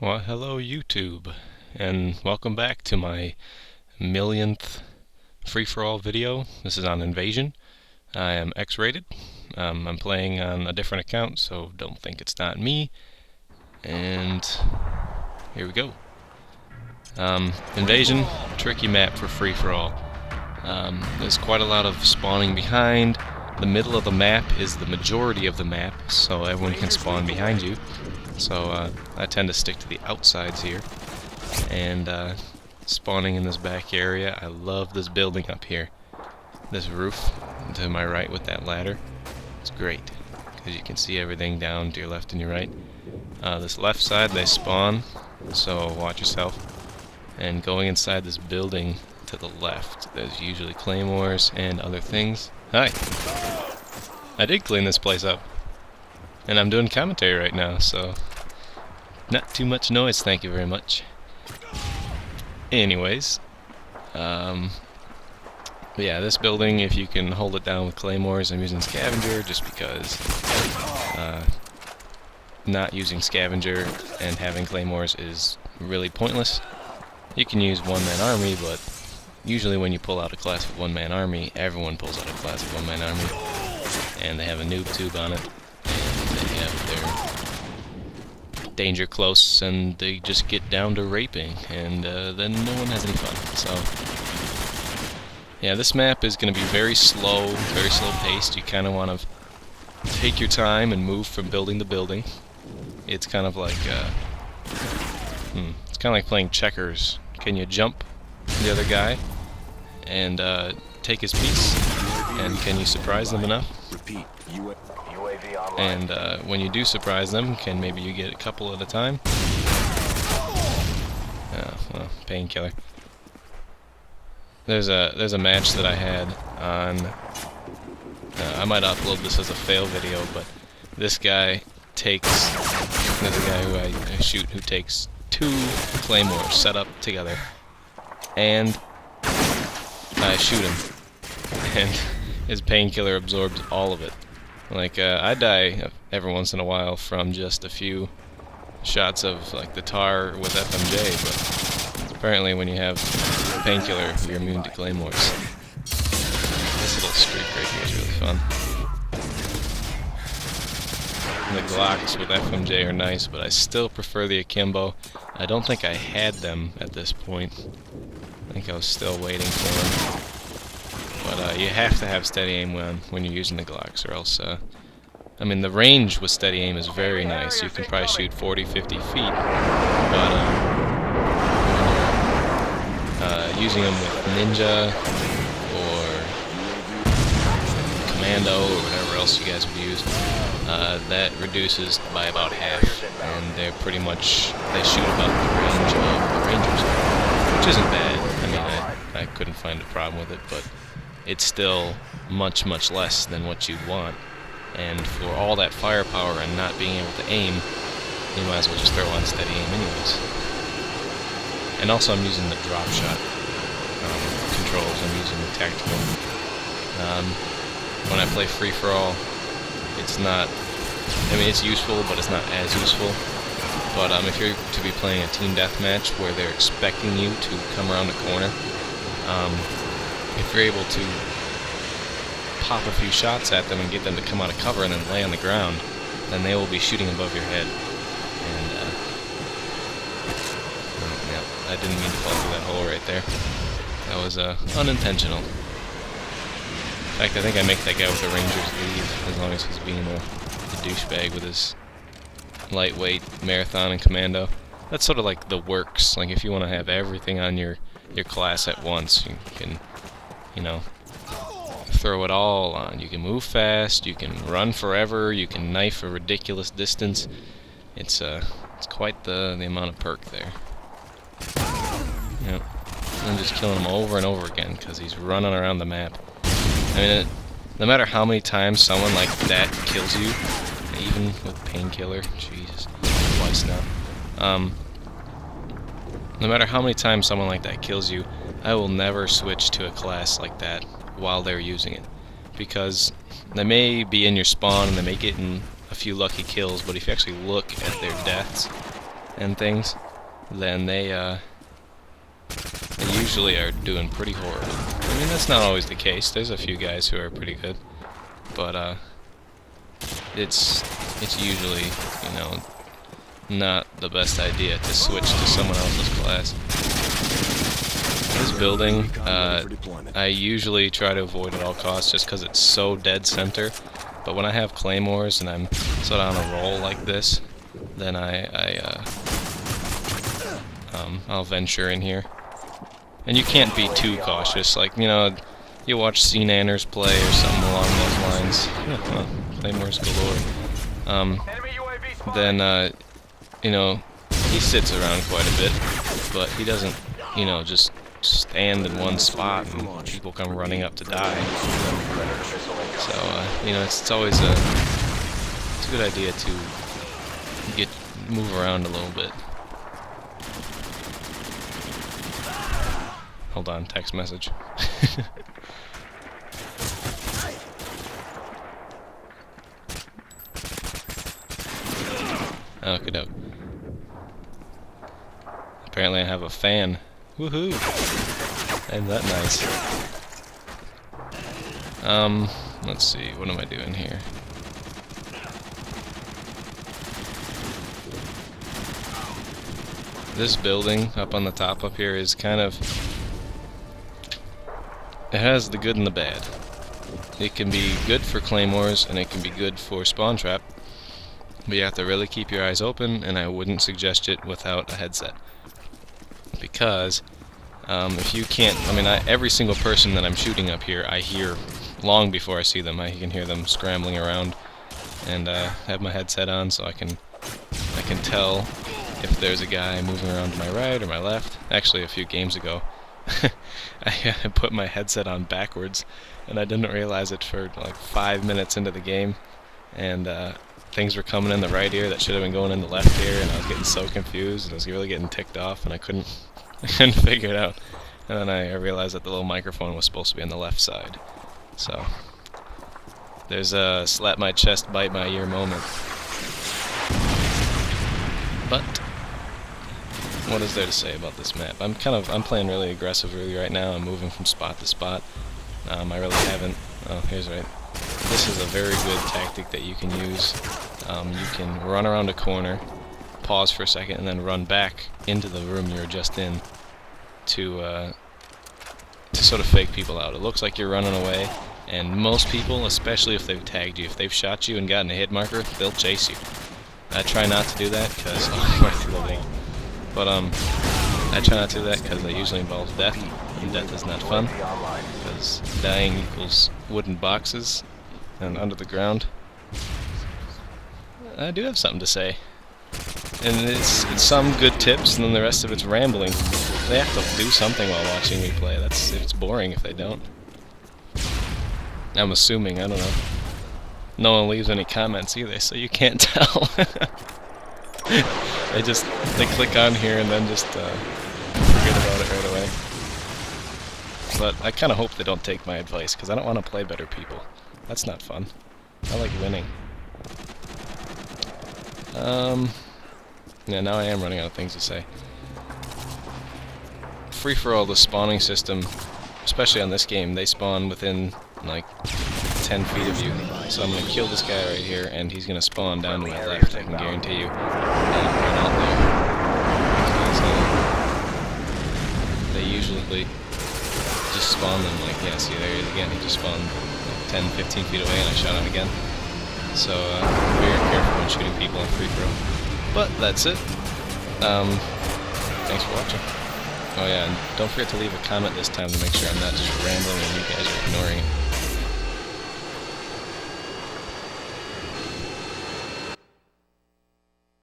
Well, hello YouTube, and welcome back to my millionth free-for-all video. This is on Invasion. I am X-rated. I'm playing on a different account, so don't think it's not me. And here we go. Invasion, tricky map for free-for-all. There's quite a lot of spawning behind. The middle of the map is the majority of the map, so everyone can spawn behind you. So I tend to stick to the outsides here, and spawning in this back area. I love this building up here, this roof to my right with that ladder. It's great because you can see everything down to your left and your right. This left side they spawn, so watch yourself. And going inside this building to the left, there's usually claymores and other things. Hi! I did clean this place up. And I'm doing commentary right now, so not too much noise, thank you very much. Anyways, yeah, this building, if you can hold it down with claymores, I'm using scavenger just because not using scavenger and having claymores is really pointless. You can use one-man army, but usually when you pull out a class of one-man army, everyone pulls out a class of one-man army, and they have a noob tube on it. They have their danger close, and they just get down to raping, and then no one has any fun. So, yeah, this map is going to be very slow paced. You kind of want to take your time and move from building to building. It's kind of like it's kind of like playing checkers. Can you jump the other guy and take his piece? And can you surprise them enough? Repeat. And when you do surprise them, can maybe you get a couple at a time? Oh, well, painkiller. There's a match that I had on. I might upload this as a fail video, but this guy takes. There's a guy who I shoot who takes 2 claymores set up together, and I shoot him, and his painkiller absorbs all of it. Like, I die every once in a while from just a few shots of, like, the tar with FMJ, but apparently when you have painkiller, you're immune to claymores. This little streak right here is really fun. And the Glocks with FMJ are nice, but I still prefer the Akimbo. I don't think I had them at this point. I think I was still waiting for them. But you have to have steady aim when you're using the Glocks, or else, I mean, the range with steady aim is very nice. You can probably shoot 40, 50 feet, but using them with Ninja, or Commando, or whatever else you guys would use, that reduces by about half, and they're pretty much, they shoot about the range of the Rangers, which isn't bad. I mean, I couldn't find a problem with it, but it's still much less than what you'd want, and for all that firepower and not being able to aim, you might as well just throw on steady aim anyways. And also I'm using the drop shot controls. I'm using the tactical. When I play free-for-all, it's not, I mean, it's useful, but it's not as useful. But if you're to be playing a team deathmatch where they're expecting you to come around the corner, if you're able to pop a few shots at them and get them to come out of cover and then lay on the ground, then they will be shooting above your head. And, yeah, I didn't mean to fall through that hole right there. That was unintentional. In fact, I think I make that guy with the Rangers leave, as long as he's being a douchebag with his lightweight marathon and commando. That's sort of like the works. Like, if you want to have everything on your class at once, you can, you know, throw it all on. You can move fast, you can run forever, you can knife a ridiculous distance. It's quite the amount of perk there. Yep. I'm just killing him over and over again because he's running around the map. I mean, no matter how many times someone like that kills you, even with painkiller, Jesus, twice now. No matter how many times someone like that kills you, I will never switch to a class like that while they're using it, because they may be in your spawn and they may get in a few lucky kills, but if you actually look at their deaths, and things, then they usually are doing pretty horrible. I mean, that's not always the case. There's a few guys who are pretty good, but it's usually, you know, not the best idea to switch to someone else's class. This building, I usually try to avoid at all costs just because it's so dead center. But when I have claymores and I'm sort of on a roll like this, then I'll venture in here. And you can't be too cautious. Like, you know, you watch Xr8teD1 play or something along those lines. Yeah, well, claymores galore. Then you know, he sits around quite a bit, but he doesn't, you know, just stand in one spot and people come running up to die. So, you know, it's always it's a good idea to move around a little bit. Hold on, text message. Okie doke. Apparently I have a fan. Woohoo! Ain't that nice? Let's see, what am I doing here? This building up on the top up here is kind of... it has the good and the bad. It can be good for claymores and it can be good for spawn trap, but you have to really keep your eyes open, and I wouldn't suggest it without a headset. Because if you can't, I mean, every single person that I'm shooting up here, I hear long before I see them. I can hear them scrambling around, and have my headset on so I can tell if there's a guy moving around to my right or my left. Actually, a few games ago, I put my headset on backwards, and I didn't realize it for like 5 minutes into the game, and things were coming in the right ear that should have been going in the left ear, and I was getting so confused, and I was really getting ticked off, and I couldn't figure it out. And then I realized that the little microphone was supposed to be on the left side. So there's a slap my chest, bite my ear moment. But what is there to say about this map? I'm playing really aggressively right now. I'm moving from spot to spot. I really haven't. Oh, here's right. This is a very good tactic that you can use. You can run around a corner, pause for a second, and then run back into the room you were just in to sort of fake people out. It looks like you're running away, and most people, especially if they've tagged you, if they've shot you and gotten a hit marker, they'll chase you. I try not to do that because right through the wall. But I try not to do that because it usually involves death, and death is not fun, because dying equals wooden boxes and under the ground. I do have something to say, and it's some good tips, and then the rest of it's rambling. They have to do something while watching me play. It's boring if they don't. I'm assuming, I don't know. No one leaves any comments either, so you can't tell. They click on here and then just forget about it right away. But I kind of hope they don't take my advice, because I don't want to play better people. That's not fun. I like winning. Yeah, now I am running out of things to say. Free-for-all, the spawning system, especially on this game, they spawn within, like, 10 feet of you. So I'm going to kill this guy right here, and he's going to spawn down to my left, I can guarantee you. And run out there. So they usually just spawn them, like, yeah, see, there he is again. He just spawned like 10, 15 feet away, and I shot him again. So, be very careful when shooting people in free-for-all. But that's it. Thanks for watching. Oh yeah, and don't forget to leave a comment this time to make sure I'm not just rambling and you guys are ignoring it.